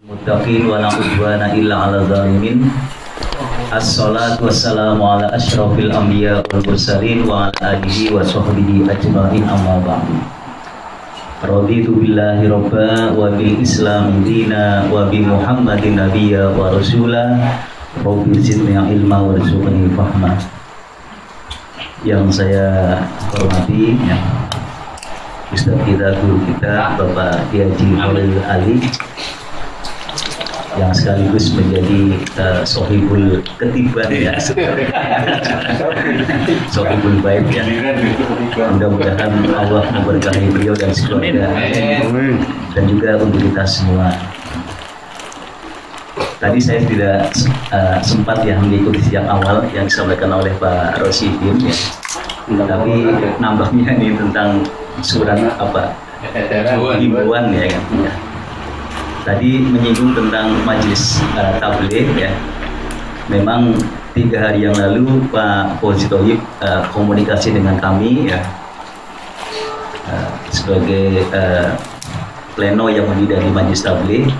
Muttaqin wa la udwana illa 'alal zalimin. Assalatu wassalamu ala asyrafil anbiya wal mursalin wa ala alihi wa sahbihi ajma'in, amma ba'du. Raditu billahi rabba wa bil islam dina wa bi Muhammadin nabiyya wa rasula. Rabbi zidni ilma warzuqni fahma. Yang saya hormati ya, Ustaz kita, guru kita Bapak Kiai Khalil Ali, yang sekaligus menjadi sohibul ketiban ya, sohibul baik ya. Mudah-mudahan Allah memberkahi beliau dan sekeluarga, dan juga untuk kita semua. Tadi saya tidak sempat ya mengikuti sejak awal yang disampaikan oleh Pak Rosidin ya, tapi nambahnya ini tentang surat apa himbauan ya kan. Tadi menyinggung tentang majelis tabligh ya. Memang 3 hari yang lalu Pak Fauzi Thoyib komunikasi dengan kami ya, sebagai pleno yang menjadi majelis tabligh,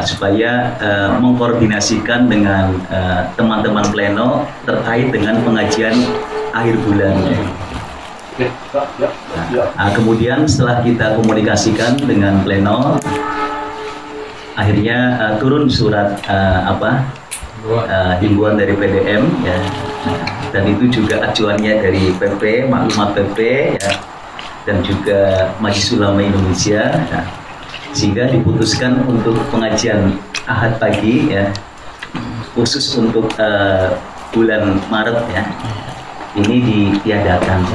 supaya mengkoordinasikan dengan teman-teman pleno terkait dengan pengajian akhir bulan ya. Kemudian setelah kita komunikasikan dengan pleno, akhirnya turun surat himbauan dari PDM ya, dan itu juga acuannya dari PP, maklumat PP ya, dan juga Majelis Ulama Indonesia ya, sehingga diputuskan untuk pengajian Ahad pagi ya, khusus untuk bulan Maret ya, ini ditiadakan.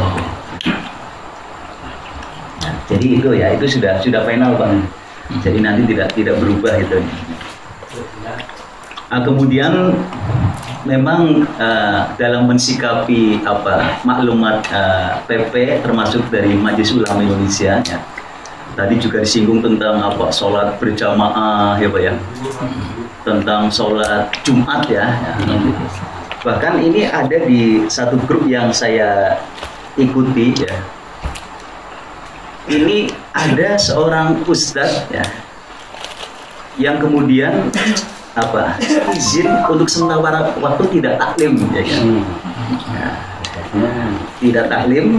Nah, jadi itu ya, itu sudah final Pak. Jadi nanti tidak berubah itu. Kemudian memang dalam mensikapi maklumat PP termasuk dari Majelis Ulama Indonesia ya, tadi juga disinggung tentang sholat berjamaah ya Pak ya, tentang sholat Jumat ya. Bahkan ini ada di satu grup yang saya ikuti ya. Ini ada seorang ustadz ya, yang kemudian izin untuk sementara waktu tidak taklim ya kan. Tidak taklim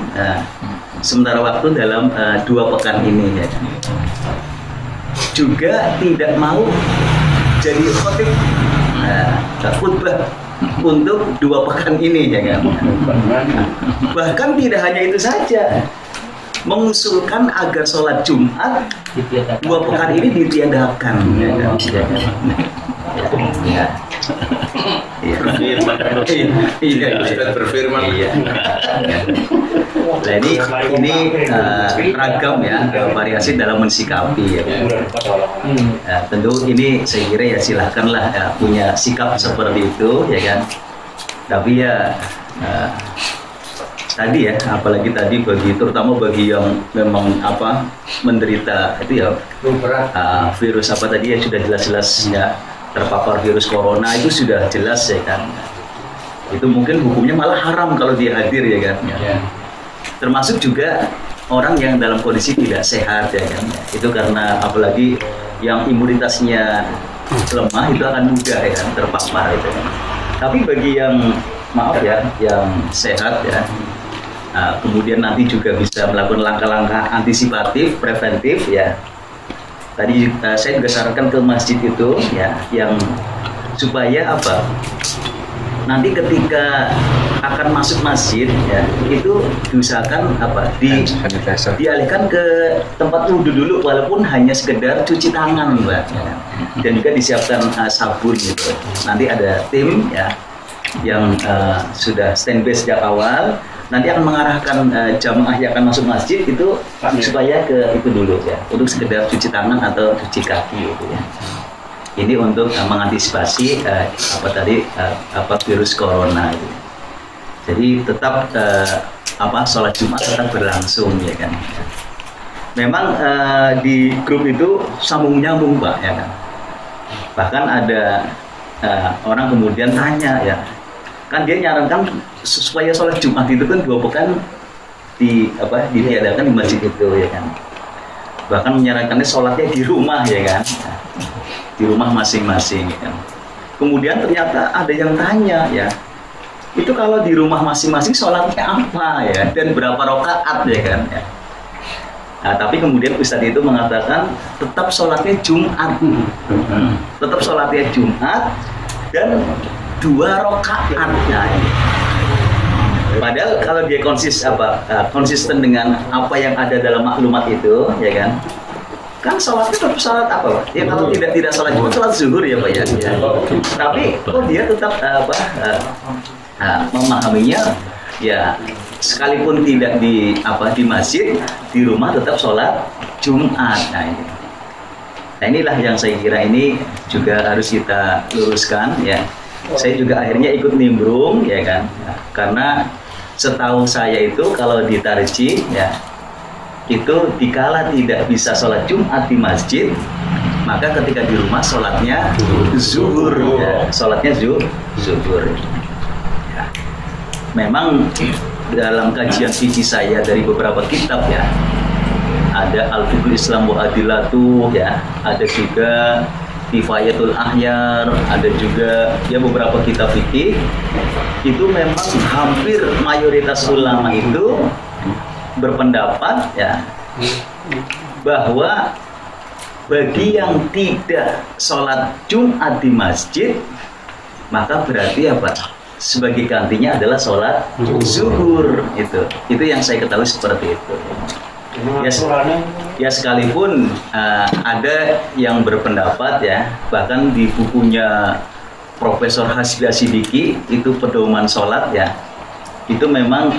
sementara waktu dalam 2 pekan ini ya kan. Juga tidak mau jadi khotib khutbah untuk 2 pekan ini ya kan. Bahkan tidak hanya itu saja, mengusulkan agar sholat Jumat 2 pekan ini ditiadakan. Berfirman. Nah ini ragam ya, variasi dalam mensikapi ya. Tentu ini saya kira ya silahkanlah ya, punya sikap seperti itu ya kan. Tapi ya tadi ya, apalagi tadi terutama bagi yang memang menderita itu ya, virus tadi ya, sudah jelas-jelas ya terpapar virus corona, itu sudah jelas ya kan. Itu mungkin hukumnya malah haram kalau dia hadir ya kan. Termasuk juga orang yang dalam kondisi tidak sehat ya kan. Itu karena apalagi yang imunitasnya lemah itu akan mudah ya kan terpapar itu kan. Tapi bagi yang yang sehat ya, kemudian nanti juga bisa melakukan langkah-langkah antisipatif, preventif ya. Tadi saya juga sarankan ke masjid itu ya, yang supaya nanti ketika akan masuk masjid ya, itu diusahakan dialihkan ke tempat wudhu dulu, walaupun hanya sekedar cuci tangan Mbak ya. Dan juga disiapkan sabun gitu. Nanti ada tim ya yang sudah standby sejak awal, nanti akan mengarahkan jamaah yang akan masuk masjid itu supaya ke itu dulu ya, untuk sekedar cuci tangan atau cuci kaki gitu ya. Ini untuk mengantisipasi virus corona itu. Jadi tetap sholat Jumat tetap berlangsung ya kan. Memang di grup itu sambung nyambung Pak ya kan. Bahkan ada orang kemudian tanya ya, kan dia nyarankan supaya sholat Jumat itu kan 2 pekan ditiadakan di masjid itu ya kan. Bahkan menyarankannya sholatnya di rumah ya kan. di rumah masing-masing ya kan. Kemudian ternyata ada yang tanya ya, itu kalau di rumah masing-masing sholatnya apa ya, dan berapa rakaat ya kan ya. Nah, tapi kemudian Ustadz itu mengatakan tetap sholatnya Jumat, tetap sholatnya Jumat dan 2 rakaat. Nah, padahal kalau dia konsisten dengan apa yang ada dalam maklumat itu, ya kan sholatnya tetap sholat apa, Pak? Ya kalau tidak sholat Jumat, sholat zuhur ya, Pak ya. Tapi kok dia tetap memahaminya ya, sekalipun tidak di masjid, di rumah tetap sholat Jumat. Nah inilah yang saya kira ini juga harus kita luruskan ya. Saya juga akhirnya ikut nimbrung ya kan, karena setahu saya itu kalau di tarjih ya, itu dikala tidak bisa sholat Jumat di masjid, maka ketika di rumah sholatnya zuhur ya, sholatnya zuhur ya. Memang dalam kajian fikih saya dari beberapa kitab ya, ada Al-Fiqhul Islam wa Adilatuh ya, ada juga Kifayatul Ahyar, ada juga ya beberapa kitab fikih, itu memang hampir mayoritas ulama itu berpendapat ya, bahwa bagi yang tidak sholat Jumat di masjid, maka berarti apa? Sebagai gantinya adalah sholat zuhur. Itu yang saya ketahui seperti itu. Ya sekalipun ada yang berpendapat ya, bahkan di bukunya Profesor Hasbi Asidiki itu pedoman sholat ya, itu memang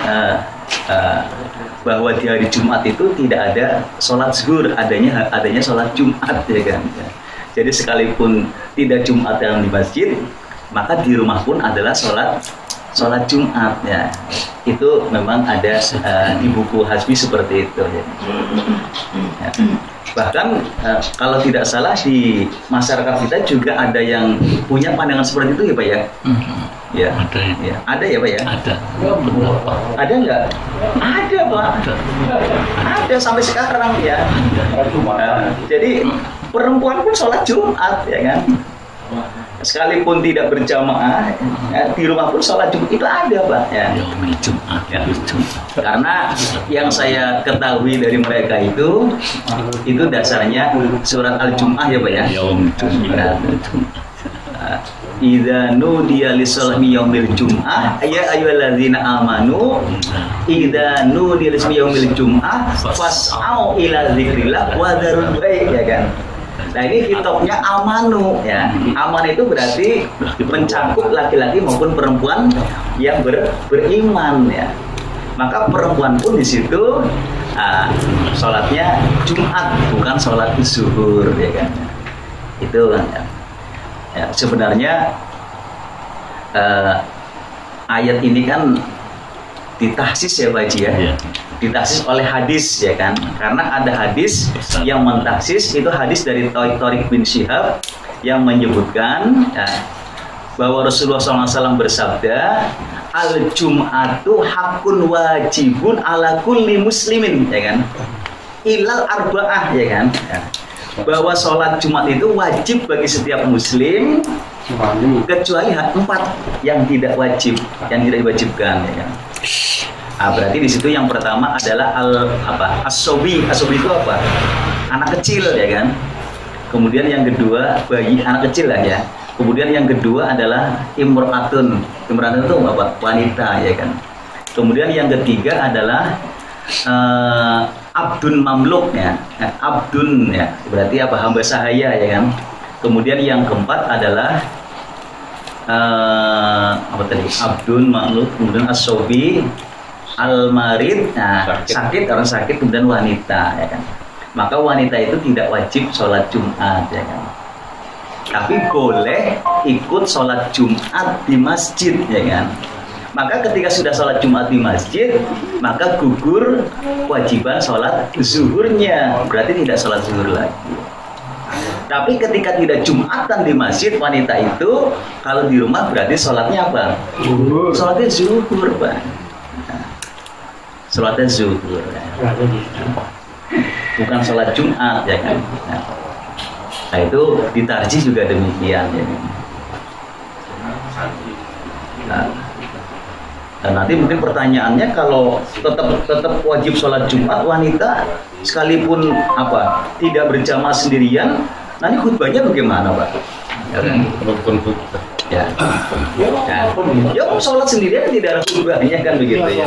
bahwa di hari Jumat itu tidak ada sholat zuhur, adanya sholat Jumat ya kan. Jadi sekalipun tidak Jumat yang di masjid, maka di rumah pun adalah sholat Jumat ya. Itu memang ada di buku Hasbi seperti itu ya. Bahkan kalau tidak salah di masyarakat kita juga ada yang punya pandangan seperti itu ya Pak ya. Ya, ada ya Pak ya. Ada nggak? Ada Pak. Ada sampai sekarang ya. Jadi perempuan pun sholat Jumat ya kan. Sekalipun tidak berjamaah di rumah pun sholat Jumat itu ada Pak ya. Karena yang saya ketahui dari mereka itu dasarnya surat Al-Jum'ah ya Pak ya. Idza nudiya lis-sholati yaumil jum'ah ya ayyuhalladzina amanu idza nudiya lis-sholati yaumil jum'ah fas'au ila dzikrillah wa dzarul bai' ya kan. Nah ini hitopnya amanu ya. Aman itu berarti mencakup laki-laki maupun perempuan yang beriman ya. Maka perempuan pun di situ sholatnya Jumat, bukan sholat zuhur ya kan. Itu kan ya, sebenarnya ayat ini kan ditahsis ya Pak Haji ya. Ditahsis oleh hadis ya kan, karena ada hadis yang mentahsis, itu hadis dari Thariq bin Syihab yang menyebutkan ya, bahwa Rasulullah SAW bersabda, al-jum'atu hakun wajibun ala kulli muslimin ya kan, ilal arba'ah ya kan ya. Bahwa sholat Jumat itu wajib bagi setiap muslim kecuali 4 yang tidak wajib, yang tidak diwajibkan ya kan. Berarti di situ yang pertama adalah as-sobi. As-sobi itu apa? Anak kecil ya kan. Kemudian yang kedua bayi, anak kecil lah ya. Kemudian yang kedua adalah imro'atun. Imro'atun itu apa? Wanita ya kan. Kemudian yang ketiga adalah abdun mamluk ya. Abdun ya. Berarti apa? Hamba sahaya ya kan. Kemudian yang keempat adalah abdun mamluk, kemudian as-sobi, al-marid, sakit, orang sakit, kemudian wanita ya kan. Maka wanita itu tidak wajib sholat Jumat ya kan, tapi boleh ikut sholat Jumat di masjid ya kan. Maka ketika sudah sholat Jumat di masjid, maka gugur kewajiban sholat zuhurnya, berarti tidak sholat zuhur lagi. Tapi ketika tidak Jumatan di masjid, wanita itu kalau di rumah berarti sholatnya apa? Sholatnya zuhur Pak. Sholatnya zuhur ya. Bukan sholat Jumat ya kan. Nah itu di tarjih juga demikian ya. Nah, dan nanti mungkin pertanyaannya kalau tetap wajib sholat Jumat wanita sekalipun tidak berjamaah sendirian, nanti khutbahnya bagaimana Pak? Ya, ya sholat sendirian tidak ada khutbahnya kan begitu ya.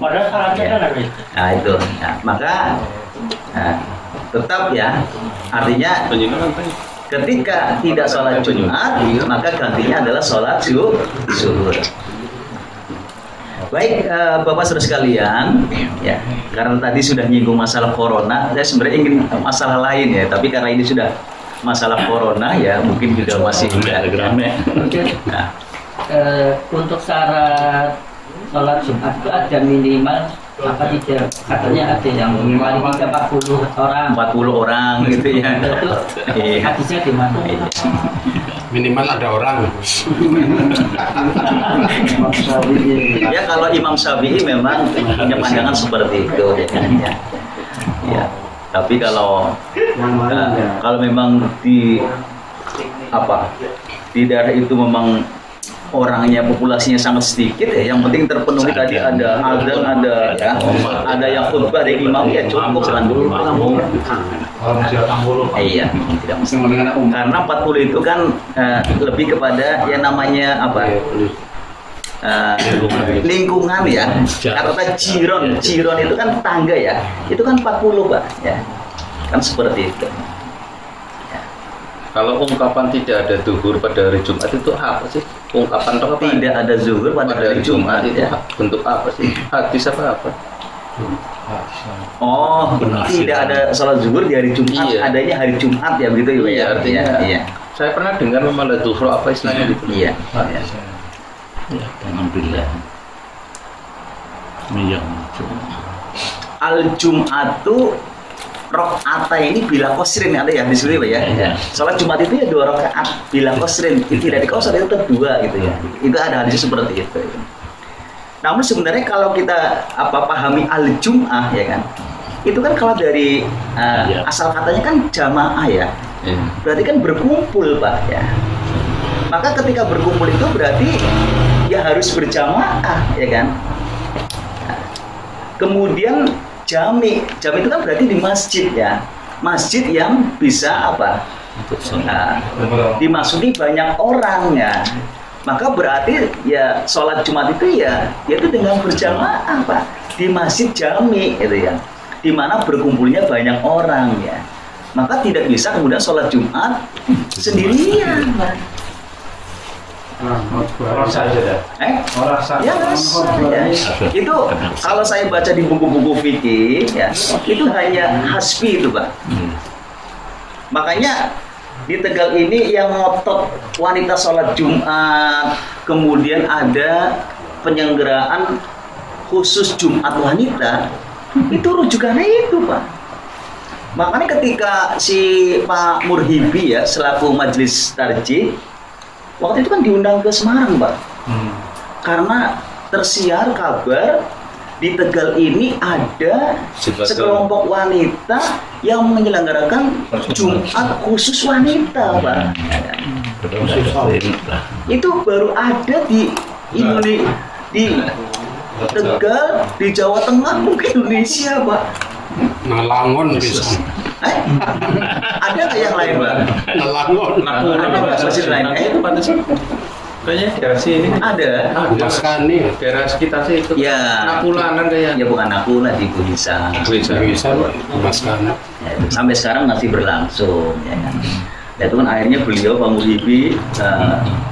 Padahal syaratnya kan ada. Nah itu, maka tetap ya, artinya ketika tidak sholat Jumat, maka gantinya adalah sholat zuhur. Baik, Bapak Saudara sekalian, ya, karena tadi sudah nyinggung masalah corona, saya sebenarnya ingin masalah lain ya, tapi karena ini sudah masalah corona ya, mungkin juga masih agak rame. Nah. Untuk syarat sholat Jumat itu ada minimal apa tidak? Katanya ada yang minimal 40 orang. 40 orang gitu ya. Itu hadisnya di mana? Minimal ada orang. Ya kalau Imam Syafi'i memang punya pandangan seperti itu ya. Ya. Tapi kalau memang di daerah itu memang orangnya populasinya sangat sedikit ya, yang penting terpenuhi tadi ada azan, ada yang khutbah dari imam ya cukup kan. Iya, tidak mesti. Karena 40 itu kan lebih kepada yang namanya lingkungan ya, kata jiron itu kan tetangga ya, itu kan 40 Pak ya, kan seperti itu. Kalau ungkapan tidak ada zuhur pada hari Jumat itu apa sih? Ungkapan apa? Tidak ada zuhur pada hari Jumat itu ya. Bentuk apa sih? Hadis apa? Oh, tidak ada sholat zuhur di hari Jumat, adanya hari Jumat ya begitu ya. Iya, artinya. Iya. Saya pernah dengar memang ada zuhur apa istilahnya gitu. Iya. Alhamdulillah. Al-Jum'atu rakaat ini bila qasrin ada ya di sini Pak ya. Salat Jumat itu ya 2 rakaat bila qasrin. Tidak dikosor itu tetap 2 gitu ya. Itu ada hadis seperti itu. Namun sebenarnya kalau kita pahami al-jum'ah ya kan. Itu kan kalau dari asal katanya kan jamaah ya. Berarti kan berkumpul Pak ya. Maka ketika berkumpul itu berarti ya harus berjamaah ya kan. Kemudian jami itu kan berarti di masjid ya, masjid yang bisa dimasuki banyak orang ya, maka berarti ya sholat Jumat itu ya itu dengan berjamaah Pak di masjid jami itu ya, di mana berkumpulnya banyak orang ya, maka tidak bisa kemudian sholat Jumat sendirian Pak. Orang saja dah. Ya, itu kalau saya baca di buku-buku fikih ya, itu hanya hasbi itu Pak. Makanya di Tegal ini yang ngotot wanita sholat Jumat, kemudian ada penyelenggaraan khusus Jumat wanita, itu rujukannya itu Pak. Makanya ketika si Pak Murhibi ya selaku majelis tarjih waktu itu kan diundang ke Semarang Pak, karena tersiar kabar di Tegal ini ada sekelompok wanita yang menyelenggarakan Jumat khusus wanita Pak. Itu baru ada di Indonesia, di Tegal, di Jawa Tengah, mungkin Indonesia Pak. Nalangon bisa. Ada nggak yang lain Pak? Nalangon. Ada nggak masjid lain? Kayaknya daerah sini Ada. Mas Kani. Daerah sekitar sih itu. Ya. Nakulanan kayaknya. Ya bukan aku lah di Buhisa. Bisa Mas Kani. Ya, sampai sekarang masih berlangsung ya kan. Ya itu kan akhirnya beliau Pak Muhyiddin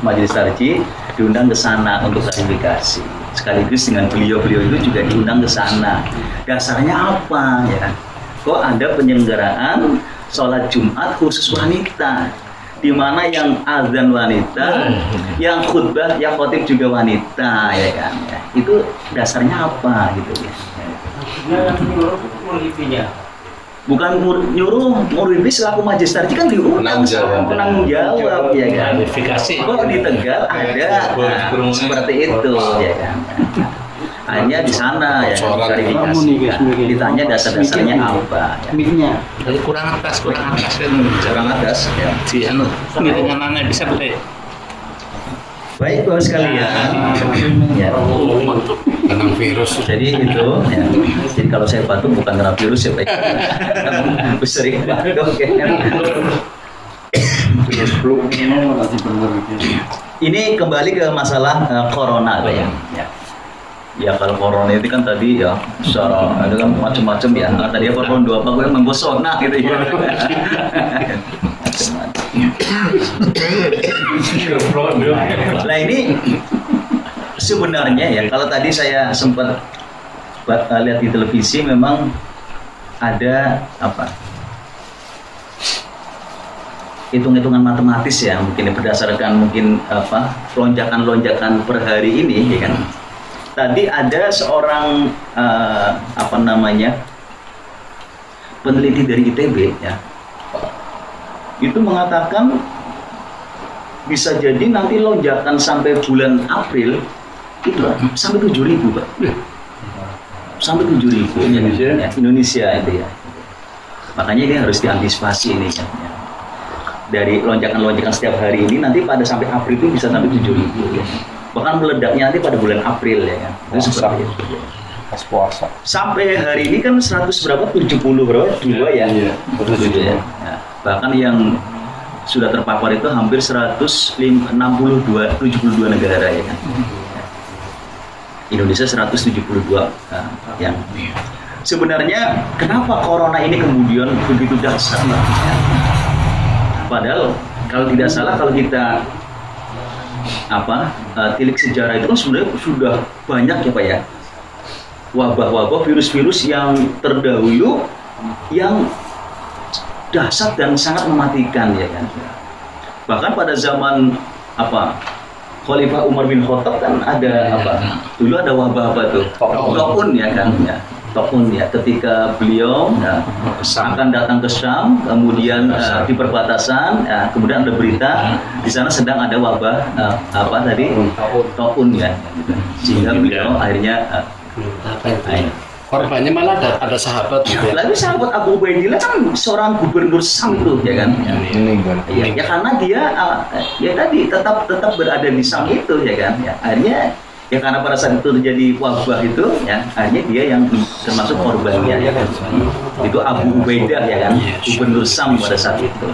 majelis tarjih diundang ke sana untuk klarifikasi. Sekaligus dengan beliau itu juga diundang ke sana. Dasarnya apa ya kan? Kok ada penyelenggaraan sholat Jumat khusus wanita, di mana yang azan wanita, yang khutbah, yang khotib juga wanita, ya kan? Ya. Itu dasarnya apa gitu ya? Bukan nyuruh Murhibi selaku majelis tarjih kan diundang penanggung jawab ya kan? Kok di Tegal ada seperti itu ya kan? Akhirnya di sana ya klarifikasi. Ditanya dasar-dasarnya apa. Ya. Jadi kurang atas kan. Jarang atas. Ya. Si anu ngiringanannya bisa boleh. Baik Bapak sekalian. Ya. Tentang virus. Jadi itu, ya. Jadi kalau saya batuk bukan karena virus ya Pak. Aku sering batuk. Ini kembali ke masalah corona Pak ya. Ya kalau corona itu kan tadi ya secara ada kan macam-macam ya. Tadi apa tahun 2 apa gue membosona gitu ya. Nah ini sebenarnya ya kalau tadi saya sempat lihat di televisi memang ada apa hitung-hitungan matematis ya mungkin berdasarkan mungkin apa lonjakan-lonjakan per hari ini ya kan. Tadi ada seorang apa namanya peneliti dari ITB ya itu mengatakan bisa jadi nanti lonjakan sampai bulan April itu sampai 7.000 Pak. Sampai 7.000 ya, Indonesia itu ya. Makanya ini harus diantisipasi ini kan. Ya. Dari lonjakan-lonjakan setiap hari ini nanti pada sampai April itu bisa sampai 7.000 ya. Bahkan meledaknya nanti pada bulan April ya kan. Itu seperti itu. Pas puasa. Sampai hari ini kan 100 berapa? 70 berapa? 2 ya. Iya. Betul ya. Ya. Bahkan yang sudah terpapar itu hampir 72 negara ya kan. Indonesia 172 yang sebenarnya kenapa corona ini kemudian begitu dahsyat ya? Padahal kalau tidak salah kalau kita tilik sejarah itu kan sebenarnya sudah banyak ya Pak ya wabah-wabah virus-virus yang terdahulu yang dahsyat dan sangat mematikan ya kan. Bahkan pada zaman Khalifah Umar bin Khattab kan ada dulu ada wabah apa tuh? Taun ya kan ya. Taun ya ketika beliau akan datang ke Syam kemudian di perbatasan kemudian ada berita di sana sedang ada wabah taun ya gitu. Sehingga beliau akhirnya korbannya malah ada sahabat juga. Lalu sahabat Abu Ubaidillah kan seorang gubernur Sam itu ya kan. Ya karena dia ya tadi tetap berada di Sam itu ya kan. Ya, akhirnya ya karena pada saat itu terjadi wabah itu ya akhirnya dia yang termasuk korbannya ya kan. Itu Abu Ubaidah ya kan, gubernur Sam pada saat itu.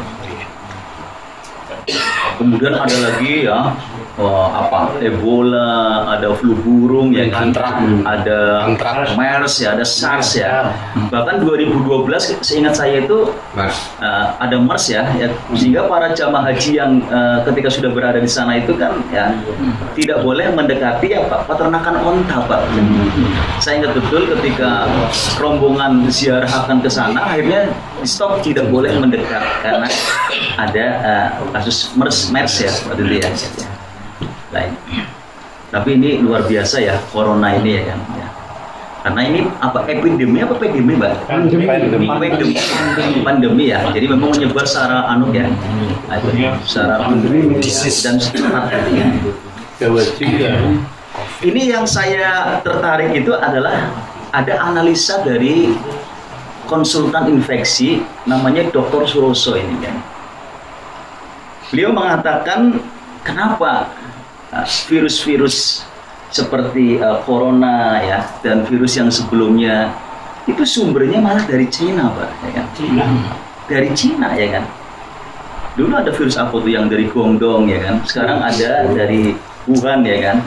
Kemudian ada lagi ya Ebola, ada flu burung ya kan, ada MERS ya, ada SARS ya. Bahkan 2012 seingat saya itu ada MERS ya, sehingga para jamaah haji yang ketika sudah berada di sana itu kan ya tidak boleh mendekati peternakan onta Pak. Saya ingat betul ketika rombongan ziarah akan ke sana akhirnya di stop tidak boleh mendekat karena ada kasus MERS ya waktu itu ya. Lain. Tapi ini luar biasa ya corona ini ya kan ya. Karena ini epidemi Mbak? Pandemi ya. Jadi memang menyebar secara secara pandemi dan cepat ya. Ini yang saya tertarik itu adalah ada analisa dari konsultan infeksi namanya Dr. Suroso ini kan. Beliau mengatakan kenapa virus-virus seperti corona ya dan virus yang sebelumnya itu sumbernya malah dari Cina Pak ya kan? Dari Cina ya kan. Dulu ada virus apa tuh yang dari Guangdong ya kan. Sekarang ada dari Wuhan ya kan.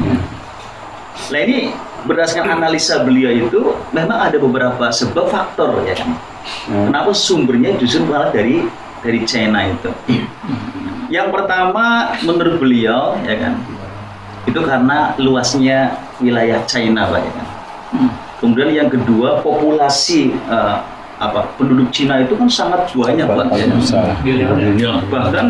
Nah ini berdasarkan analisa beliau itu memang ada beberapa sebab faktor ya kan. Kenapa sumbernya justru malah dari China itu. Yang pertama menurut beliau ya kan itu karena luasnya wilayah China Pak ya kan. Kemudian yang kedua populasi penduduk Cina itu kan sangat banyak Pak ya. Bahkan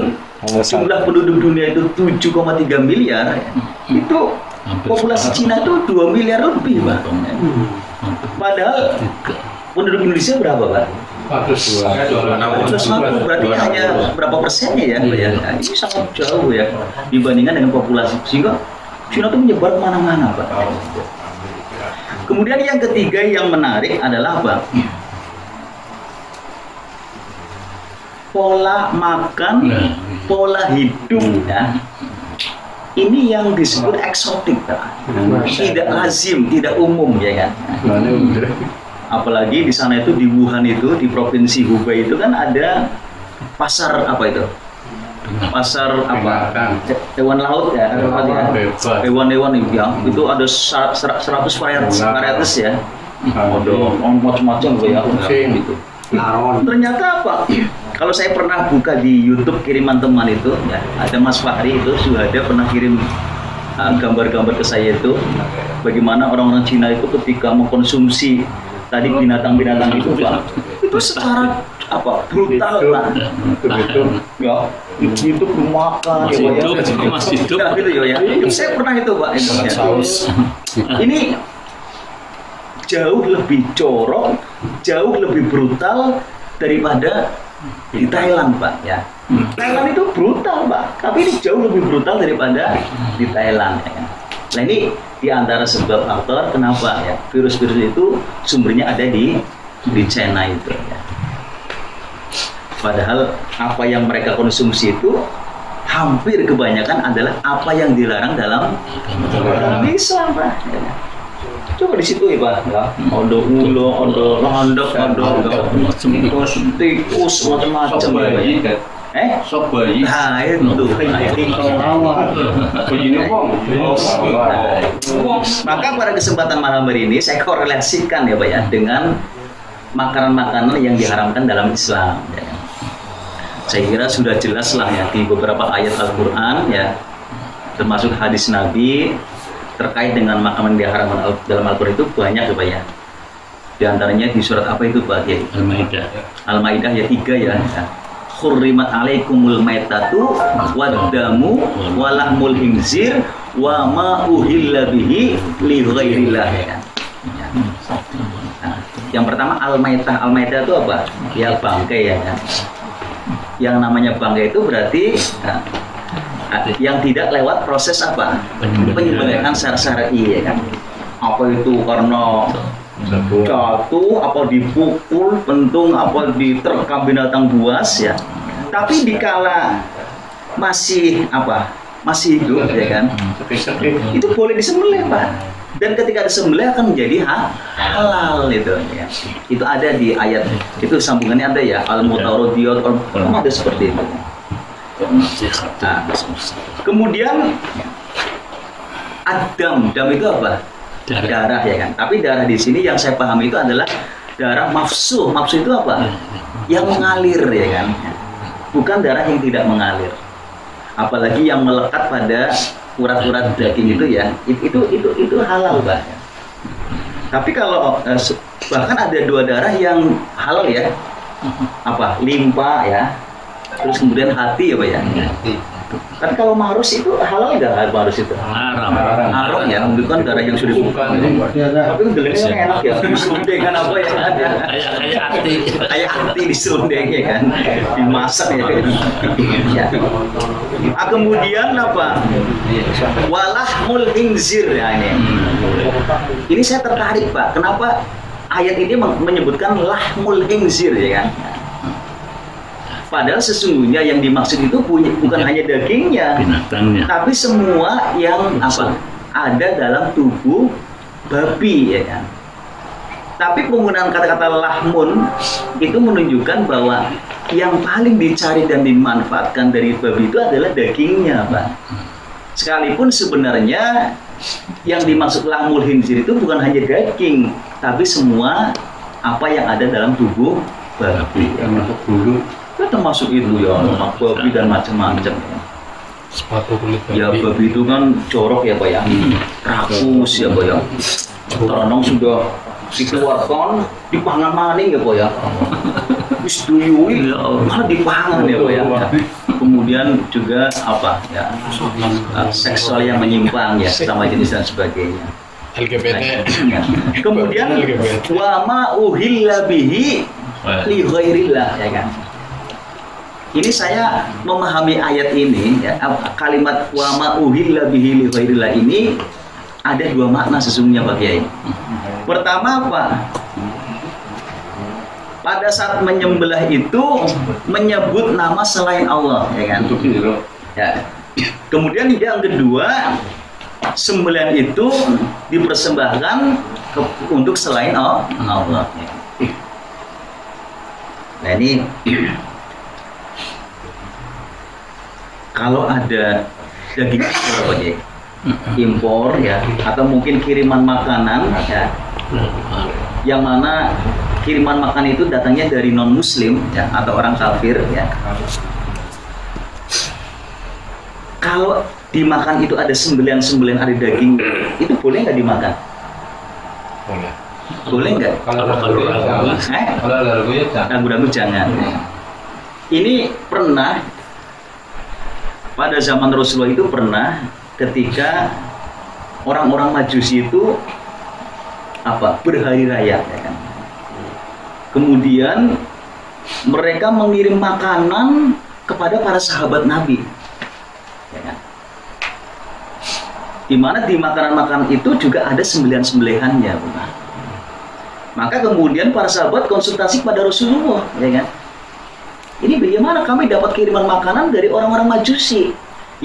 jumlah penduduk dunia itu 7,3 miliar ya. Itu populasi Cina itu 2 miliar lebih Pak. Padahal penduduk Indonesia berapa Pak? 150 berarti hanya berapa persennya ya? Ini sangat jauh ya dibandingkan dengan populasi sehingga Cina itu menyebar kemana-mana Pak. Kemudian yang ketiga yang menarik adalah apa? Pola makan, pola hidup ya. Ini yang disebut eksotik, tidak lazim, tidak umum ya kan. Apalagi di sana itu di Wuhan itu di provinsi Hubei itu kan ada pasar apa itu? Pasar apa? Hewan laut ya, hewan-hewan itu ada 100 varietas ya. Ada macam-macam ya gitu. Ternyata apa? Kalau saya pernah buka di YouTube kiriman teman itu, ya, ada Mas Fahri itu sudah ada pernah kirim gambar-gambar ke saya itu, bagaimana orang-orang Cina itu ketika mengkonsumsi tadi binatang-binatang itu, Pak, itu secara apa brutal lah, ya, itu makan, masih hidup, nah, gitu ya. Saya pernah itu, Pak, itu, ya. Ini jauh lebih corok, jauh lebih brutal daripada di Thailand, Pak, ya. Thailand itu brutal, Pak, tapi ini jauh lebih brutal daripada di Thailand, ya. Nah, ini diantara sebab faktor kenapa ya virus-virus itu sumbernya ada di China itu, ya. Padahal apa yang mereka konsumsi itu hampir kebanyakan adalah apa yang dilarang dalam Islam, Pak. Ya. Coba di situ ya, Pak. Ya. Ondo ulo, ondo londok, ondo tikus, macam-macam ya. Sop bayi. Nah, itu. Maka pada kesempatan malam hari ini saya korelasikan ya, Pak ya, dengan makanan-makanan yang diharamkan dalam Islam. Ya. Saya kira sudah jelas lah ya di beberapa ayat Al-Quran ya, termasuk hadis Nabi terkait dengan makanan yang diharamkan dalam Al-Quran itu banyak ya, Pak ya. Di antaranya di surat apa itu, Pak? Ya? Al-Maidah. Al-Maidah ya 3 ya. Khurrimat alaikumul maitatu waddamu walahmul khinzir wa ma uhilla bihi li ghairillah ya. Nah, yang pertama al-maitah. Al-maitah itu apa? Ya bangkai ya. Yang namanya bangkai itu berarti yang tidak lewat proses apa? Penyembelihan syar'i ya kan. Apa itu karena jatuh, apa dipukul, pentung, apa diterkam binatang buas ya. Tapi dikala masih apa? Masih hidup ya kan. Itu boleh disembelih, Pak. Dan ketika disembelih akan menjadi halal itu ya. Itu ada di ayat itu, sambungannya ada ya, al-mutaradiyat ada seperti itu. Nah, kemudian dam itu apa? Darah ya kan. Tapi darah di sini yang saya pahami itu adalah darah mafsuh. Mafsuh itu apa? Yang mengalir ya kan. Bukan darah yang tidak mengalir. Apalagi yang melekat pada urat-urat daging itu ya. Itu halal, Pak. Tapi kalau bahkan ada 2 darah yang halal ya. Apa? Limpa ya. Terus kemudian hati ya, Pak ya. Kan kalau marus itu halal nggak, marus itu? Haram ya, menunjukkan darah yang sudah bukan. Tapi gelengnya enak ya, diserundeng kan apa ya? Kayak hati diserundeng ya kan, dimasak ya. Kemudian apa? Walahmul khinzir ya ini. Ini saya tertarik, Pak. Kenapa ayat ini menyebutkan lahmul khinzir ya kan? Padahal sesungguhnya yang dimaksud itu bukan hanya dagingnya, binatangnya, tapi semua yang apa ada dalam tubuh babi ya kan. Tapi penggunaan kata-kata lahmun itu menunjukkan bahwa yang paling dicari dan dimanfaatkan dari babi itu adalah dagingnya, Pak. Sekalipun sebenarnya yang dimaksud lahmul khinzir itu bukan hanya daging, tapi semua apa yang ada dalam tubuh babi. Termasuk bulu. Termasuk itu ya, babi dan macam-macam ya. Sepatu kulit babi. Ya babi itu kan jorok ya, Pak ya. Rakus ya, Pak ya. Teronong sudah dikeluarkan, dipangan maning ya, Pak ya. Wis duyui, malah dipangan ya, Pak ya. Kemudian juga apa ya, seksual yang menyimpang ya, sama jenis dan sebagainya. LGBT. Ya. Kemudian wa ma uhilla bihi li ghairillah ya kan. Ini saya memahami ayat ini ya, kalimat wa ma uhilla bihi li ghairillah ini ada 2 makna sesungguhnya, Pak Kiai. Pertama apa? Pada saat menyembelih itu menyebut nama selain Allah, ya kan? Ya. Kemudian yang kedua, sembelihan itu dipersembahkan untuk selain Allah. Nah ini kalau ada daging impor ya, atau mungkin kiriman makanan ya, yang mana kiriman makan itu datangnya dari non muslim ya, atau orang kafir ya. Kalau dimakan itu ada sembelihan ada daging, itu boleh nggak dimakan? Boleh. Boleh nggak? Kalau Ragu-ragu jangan. Ini pernah pada zaman Rasulullah itu pernah ketika orang-orang Majusi itu berhari raya, ya kan? Kemudian mereka mengirim makanan kepada para sahabat Nabi, ya kan? Di mana di makanan-makanan itu juga ada sembelihan-sembelihannya, bukan? Maka kemudian para sahabat konsultasi kepada Rasulullah, ya kan? Ini bagaimana kami dapat kiriman makanan dari orang-orang Majusi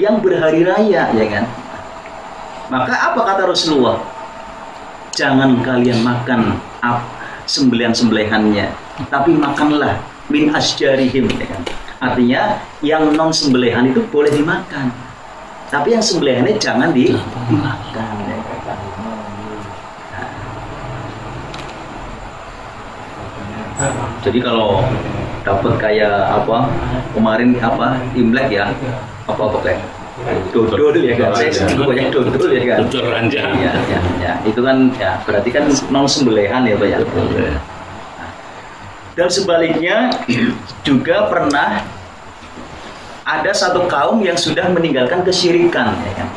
yang berhari raya, ya kan? Maka apa kata Rasulullah? Jangan kalian makan sembelihan-sembelihannya, tapi makanlah min asjarihim, ya kan? Artinya yang non sembelihan itu boleh dimakan, tapi yang sembelihannya jangan dimakan, ya kan? Jadi kalau dapat kayak kemarin Imlek ya, kayak dodol ya kan, saya banyak dodol ya kan, Dodol ranjang. ya, itu kan ya berarti kan non sembelihan ya Pak ya. Dan sebaliknya juga pernah ada satu kaum yang sudah meninggalkan kesyirikan, ya kan.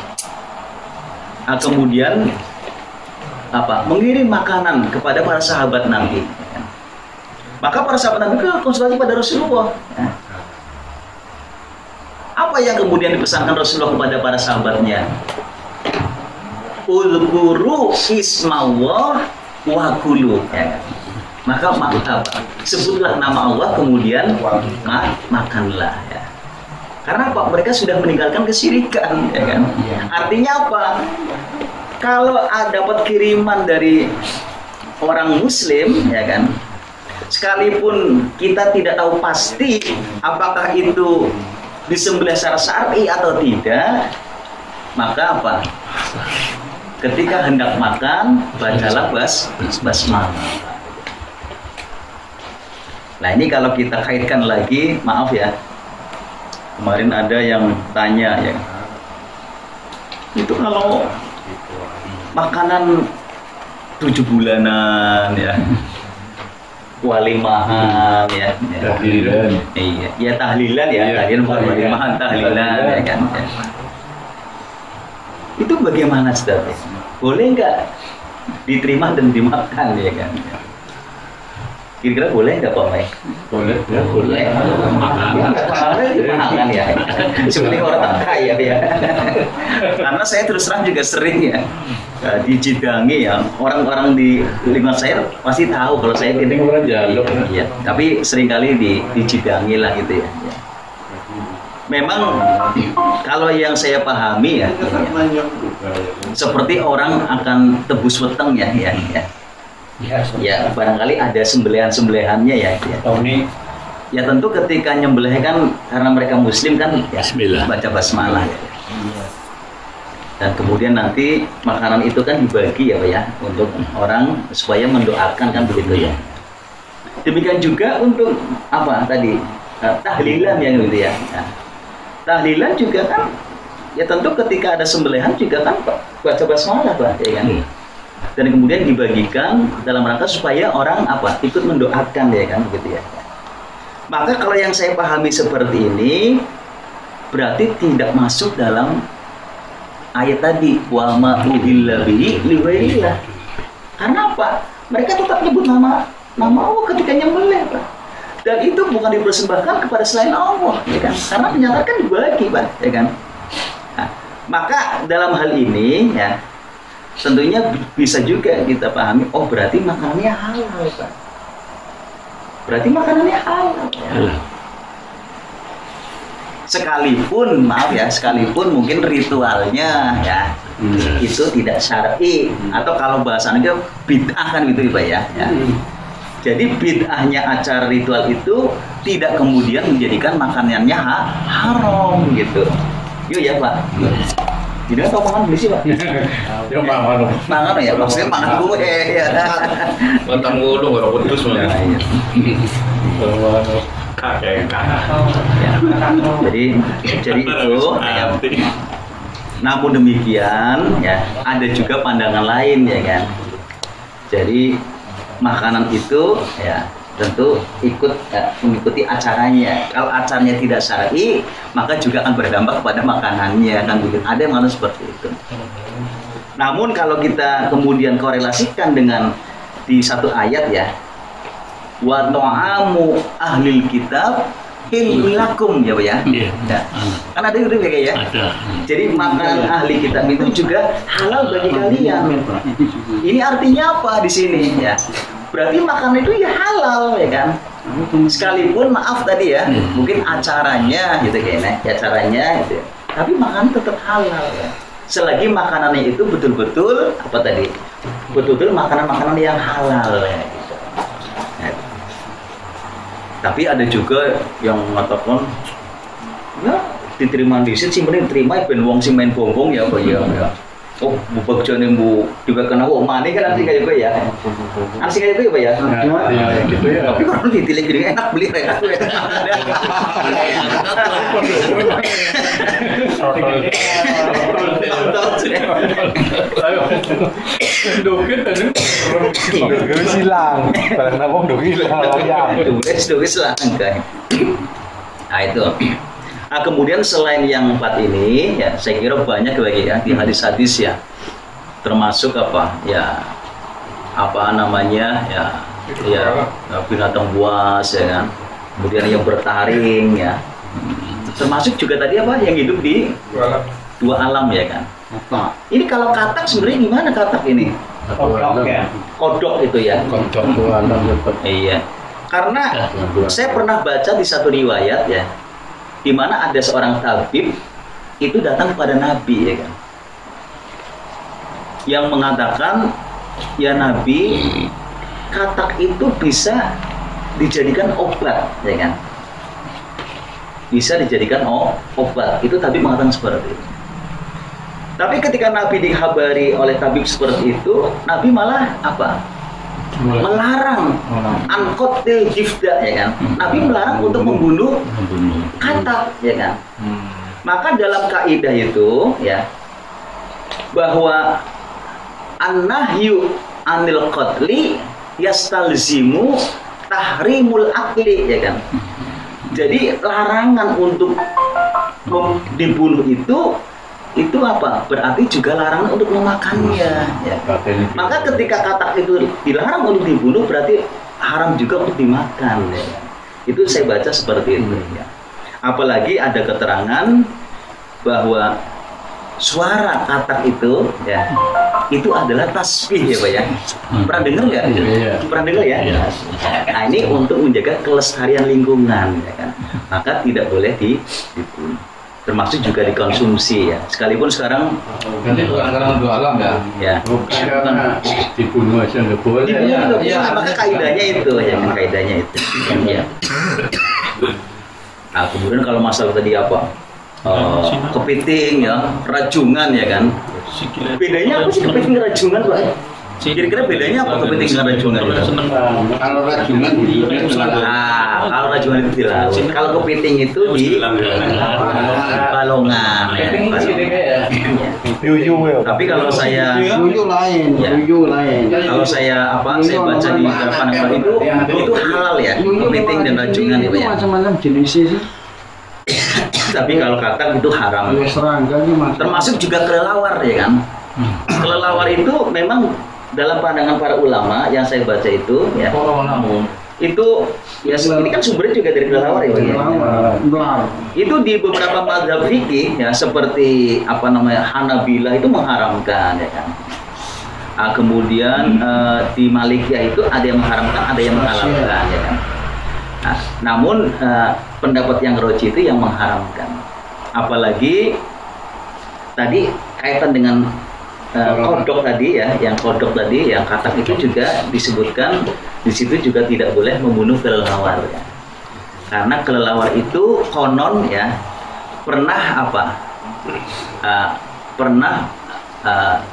Nah, kemudian mengirim makanan kepada para sahabat Nabi, ya kan? Maka para sahabat Nabi konsultasi pada Rasulullah, ya. Apa yang kemudian dipesankan Rasulullah kepada para sahabatnya? Ulkuru ismawah wa kulu, ya. Maka sebutlah nama Allah kemudian makanlah, ya. Karena apa? Mereka sudah meninggalkan kesyirikan, ya kan? Artinya apa? Kalau dapat kiriman dari orang Muslim, ya kan? Sekalipun kita tidak tahu pasti apakah itu disembelih secara syar'i atau tidak, maka ketika hendak makan, bacalah basmalah. Nah ini kalau kita kaitkan lagi, maaf ya, kemarin ada yang tanya ya, itu kalau makanan 7 bulanan ya, walimahan ya, Tahlilan. iya, ya tahlilan ya, walimahan tahlilan ya kan. Ya. Itu bagaimana Ustaz? Boleh nggak diterima dan dimakan ya kan? Kira-kira boleh nggak Pak Mai? Boleh, ya boleh. Dimakan ya. Seperti orang tak kaya ya. Karena saya terus terang juga sering ya dijidangi ya, orang-orang di lingkungan saya pasti tahu kalau saya ini orang jaluk. Iya, tapi seringkali dijidangi lah gitu ya. Memang kalau yang saya pahami ya, seperti orang akan tebus weteng ya. Ya barangkali ada sembelihan-sembelihannya ya. Ya tentu ketika nyembelih kan karena mereka Muslim kan ya, baca basmalah ya. Dan kemudian nanti makanan itu kan dibagi ya Pak ya, untuk orang supaya mendoakan kan begitu ya. Demikian juga untuk tahlilan yang gitu ya. Nah, tahlilan juga kan ya tentu ketika ada sembelihan juga kan baca basmalah Pak ya kan. Dan kemudian dibagikan dalam rangka supaya orang ikut mendoakan ya kan begitu ya. Maka kalau yang saya pahami seperti ini berarti tidak masuk dalam ayat tadi wa ma uhilla bihi liwairillah. Karena apa? Mereka tetap nyebut nama Allah ketika nyembelih Pak. Dan itu bukan dipersembahkan kepada selain Allah ya kan. Karena menyatakan dibagi Pak ya kan. Nah, maka dalam hal ini ya tentunya bisa juga kita pahami, oh berarti makanannya halal, Pak. Berarti makanannya halal. Ya. Sekalipun, maaf ya, sekalipun mungkin ritualnya ya itu tidak syar'i, atau kalau bahasanya bid'ah kan gitu Pak ya. Jadi bid'ahnya acara ritual itu tidak kemudian menjadikan makanannya haram gitu. Yuk ya Pak. Jadi atau makan beli sih Pak? Ya makan. Makan ya, maksudnya makan gue ya. Makan gulung orang putus Nah, mana. iya. Kakek. Jadi itu ya. Namun demikian ya ada juga pandangan lain ya kan. Jadi makanan itu ya tentu mengikuti acaranya. Kalau acaranya tidak syar'i, maka juga akan berdampak kepada makanannya kan begitu. Ada yang harus seperti itu. Namun kalau kita kemudian korelasikan dengan di satu ayat ya, wa ta'amu ahlil kitab hillul lakum ya Pak ya. Ya. Kan ada itu ya. Jadi makanan ahli kitab itu juga halal bagi kalian. Ini artinya apa di sini ya? Berarti makanan itu ya halal ya kan? Sekalipun maaf tadi ya, mungkin acaranya gitu kayaknya, acaranya gitu. Tapi makanan tetap halal ya. Selagi makanannya itu betul-betul apa tadi? Betul-betul makanan-makanan yang halal ya gitu. Nah, tapi ada juga yang mengatakan ya diterima di sini sih mending diterima ben wong sing main bongbong ya Pak ya. Oh, bubak jane bu dibakar aku mani kan asing kayak gue ya. Asing kayak gue Pak ya. Ya, gitu ya. Tapi kalau ditilik gini enak beli enak. Ayo. Dokter tadi. Dokter silang. Karena wong dokter silang. Tulis lah kan. Nah itu. Nah, kemudian selain yang 4 ini, ya saya kira banyak lagi ya di hadis-hadis ya, termasuk apa ya, apa namanya ya binatang buas ya kan, kemudian yang bertaring ya, termasuk juga tadi apa yang hidup di dua alam ya kan. Ini kalau katak sebenarnya gimana katak ini? Kodok itu ya. Kodok dua alam dapat. Iya. Karena saya pernah baca di satu riwayat ya, di mana ada seorang tabib itu datang kepada Nabi ya kan, yang mengatakan ya Nabi, katak itu bisa dijadikan obat ya kan, bisa dijadikan obat. Itu tabib mengatakan seperti itu. Tapi ketika Nabi dikhabari oleh tabib seperti itu, Nabi malah apa? Melarang angkotil jifda ya kan. Nabi melarang untuk membunuh katak ya kan. Maka dalam kaidah itu ya, bahwa an-nahyu anil qatli yastalzimu tahrimul akli ya kan. Jadi larangan untuk dibunuh itu apa? Berarti juga larangan untuk memakannya ya. Maka ketika katak itu dilarang untuk dibunuh, berarti haram juga untuk dimakan ya. Itu saya baca seperti itu ya. Apalagi ada keterangan bahwa suara katak itu ya, itu adalah tasbih ya Pak ya. Pernah dengar nggak? Pernah dengar ya? Nah ini untuk menjaga kelestarian lingkungan ya kan. Maka tidak boleh dibunuh. Termasuk juga dikonsumsi ya. Sekalipun sekarang Nanti sekarang dua alam ya. ya. Bukan dibunuh aja nggak boleh. Iya, maka kaidahnya itu ya kan, kaidahnya itu. Ya. Nah, kemudian kalau masalah tadi apa? Kepiting ya, rajungan ya kan. Bedanya apa sih kepiting rajungan, Pak? Kira-kira bedanya apa kepiting dengan rajungan itu? Kalau rajungan Nah, kalau rajungan itu di laut. Kalau kepiting itu di balongan. Tapi kalau saya lain. Kalau saya baca di pandangan itu halal ya, kepiting dan rajungan itu ya. Macam-macam jenisnya sih. Tapi kalau katak itu haram. Serangga ini Termasuk juga kelelawar ya kan. Kelelawar itu memang dalam pandangan para ulama yang saya baca itu ya. Itu ya ini kan sumbernya juga dari kelelawar ya. Itu di beberapa mazhab fikih ya, seperti apa namanya Hanabilah itu mengharamkan ya kan. Kemudian di Malikiyah itu ada yang mengharamkan, ada yang menghalalkan, ya kan. Nah, namun pendapat yang roji itu yang mengharamkan. Apalagi tadi kaitan dengan kodok tadi ya, yang kodok tadi, yang katak itu juga disebutkan di situ juga tidak boleh membunuh kelelawar. Ya. Karena kelelawar itu konon ya pernah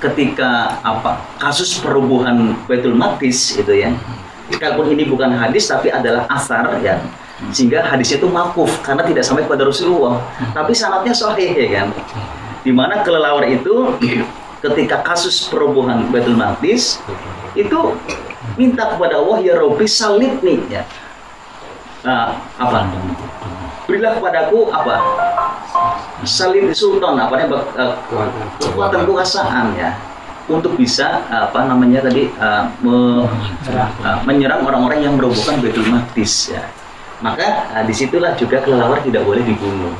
ketika kasus perubuhan Baitul Maqdis itu ya, sekalipun ini bukan hadis tapi adalah asar ya, sehingga hadis itu mauquf karena tidak sampai kepada Rasulullah, tapi sanadnya sahih ya kan, dimana kelelawar itu ketika kasus perubuhan Baitul Maqdis itu minta kepada Allah, ya Rabbi salibni ya, berilah kepadaku salib sultan kekuatan kekuasaan ya, untuk bisa menyerang orang-orang yang merobohkan Baitul Maqdis ya. Maka disitulah juga kelelawar tidak boleh dibunuh.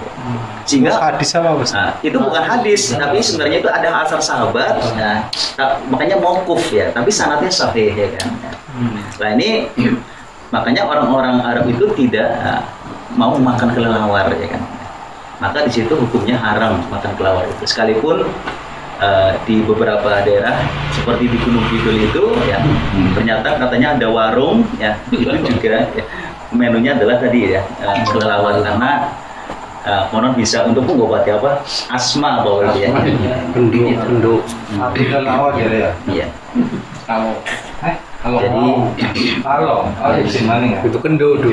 Sehingga hadis apa Mas? Itu bukan hadis, tapi sebenarnya itu ada asar sahabat ya, makanya mauquf ya, tapi sanadnya sahih ya kan. Nah ini makanya orang-orang Arab itu tidak mau makan kelelawar ya kan. Maka di situ hukumnya haram makan kelelawar itu. Sekalipun di beberapa daerah seperti di Gunung Kidul itu ya, ternyata katanya ada warung ya, itu juga ya, menunya adalah tadi ya kelelawar, karena konon bisa untuk mengobati asma bawah ya. Penduk. Tapi kelelawar ya. Iya. Kalau gimana ya? Itu kendo do.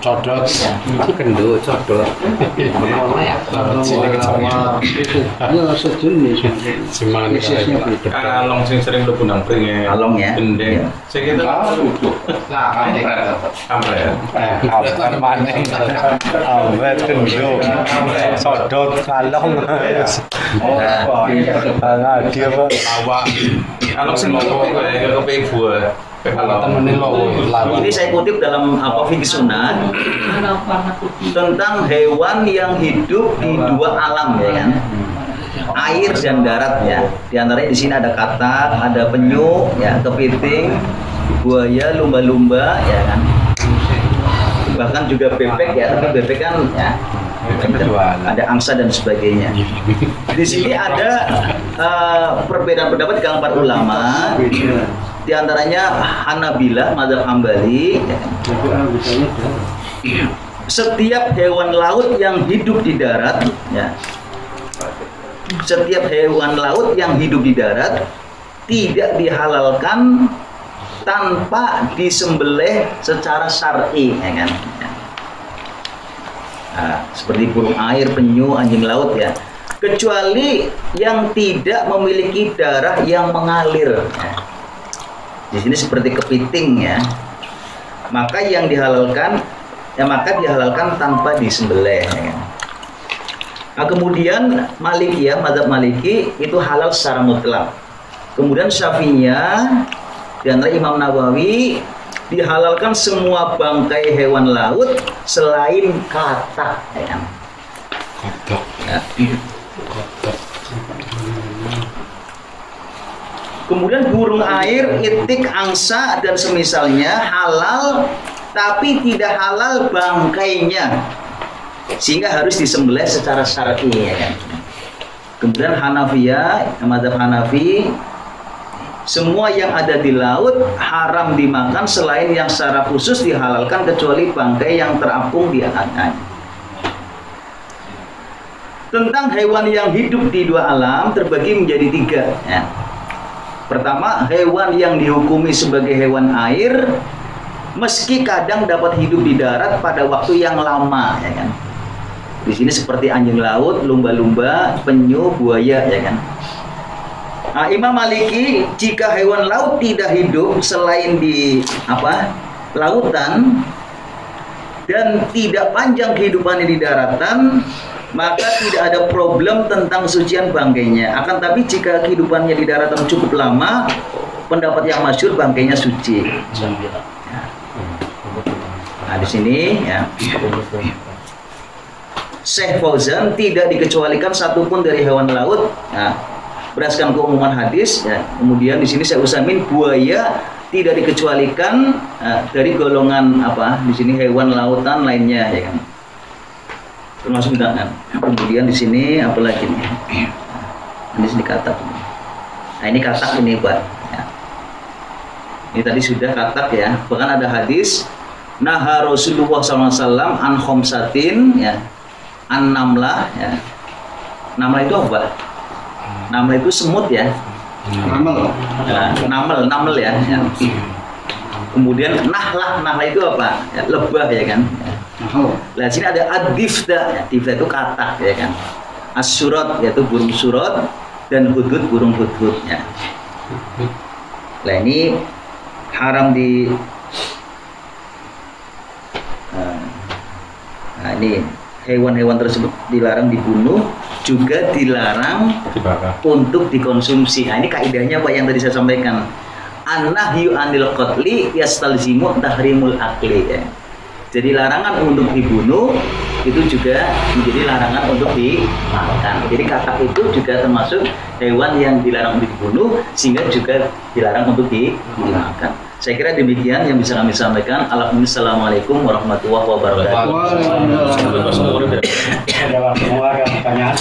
Codot. Kendo codot. Ya sejenis. Cuman Kalong sing sering lebu nang pring Kalong ya. Gendeng. Sing itu kampret. apa maneh. Awet kendo. Codot kalong. Dia apa? Awak. Kalong sing mau kepengin buah. Ini saya kutip dalam fikih sunnah tentang hewan yang hidup di dua alam ya kan, air dan darat ya. Di antaranya di sini ada katak, ada penyu ya, kepiting, buaya, lumba-lumba ya kan. Bahkan juga bebek ya, tapi bebek kan ya ada angsa dan sebagainya. Di sini ada perbedaan pendapat di kalangan para ulama. Di antaranya Hanabilah, mazhab Hambali. Setiap hewan laut yang hidup di darat, ya, setiap hewan laut yang hidup di darat tidak dihalalkan tanpa disembelih secara syar'i, ya kan? Seperti burung air, penyu, anjing laut ya, kecuali yang tidak memiliki darah yang mengalir. Ya. Di sini seperti kepiting ya, maka yang dihalalkan ya, maka dihalalkan tanpa disembelih. Ya. Nah, kemudian Malikiyah, mazhab Maliki itu halal secara mutlak. Kemudian Syafi'iyah di antara Imam Nawawi dihalalkan semua bangkai hewan laut selain katak. Ya. Kodok. Ya. Kodok. Kemudian burung air, itik, angsa dan semisalnya halal, tapi tidak halal bangkainya, sehingga harus disembelih secara syar'i ya kan. Kemudian Hanafiyah, mazhab Hanafi, semua yang ada di laut haram dimakan selain yang secara khusus dihalalkan, kecuali bangkai yang terapung di atasnya. Tentang hewan yang hidup di dua alam terbagi menjadi tiga ya. Pertama, hewan yang dihukumi sebagai hewan air, meski kadang dapat hidup di darat pada waktu yang lama, ya kan? Di sini seperti anjing laut, lumba-lumba, penyu, buaya, ya kan? Nah, Imam Maliki, jika hewan laut tidak hidup selain di lautan dan tidak panjang kehidupannya di daratan, maka tidak ada problem tentang sucian bangkainya. Akan tapi jika kehidupannya di daratan cukup lama, pendapat yang masyhur bangkainya suci. Nah, di sini ya, Syekh Fauzan tidak dikecualikan satupun dari hewan laut. Nah, berdasarkan keumuman hadis, ya. Kemudian di sini Syekh Utsaimin, buaya tidak dikecualikan dari golongan apa? Di sini hewan lautan lainnya, ya kan? Termasuk kan. Kemudian di sini apa lagi nih? Di sini katak. Nah ini katak ini Pak. Ya. Ini tadi sudah katak ya. Bahkan ada hadis, naha Rasulullah SAW an khomsatin, ya, an namlah, ya. Namlah itu apa? Namlah itu semut ya. Namel ya. Kemudian nahlah itu apa? Ya, lebah ya kan. Nah sini ada ad-difda, ya. Difda itu katak ya kan. As-surat yaitu burung surat, dan hudud burung hudud ya. Nah ini haram di nah ini hewan-hewan tersebut dilarang dibunuh, juga dilarang untuk dikonsumsi. Nah ini kaidahnya Pak yang tadi saya sampaikan. An-nahyu anil qatli yastalzimu tahrimul akli ya. Jadi larangan untuk dibunuh itu juga menjadi larangan untuk dimakan. Jadi katak itu juga termasuk hewan yang dilarang untuk dibunuh, sehingga juga dilarang untuk dimakan. Saya kira demikian yang bisa kami sampaikan. Assalamualaikum warahmatullahi wabarakatuh. Ada pertanyaan?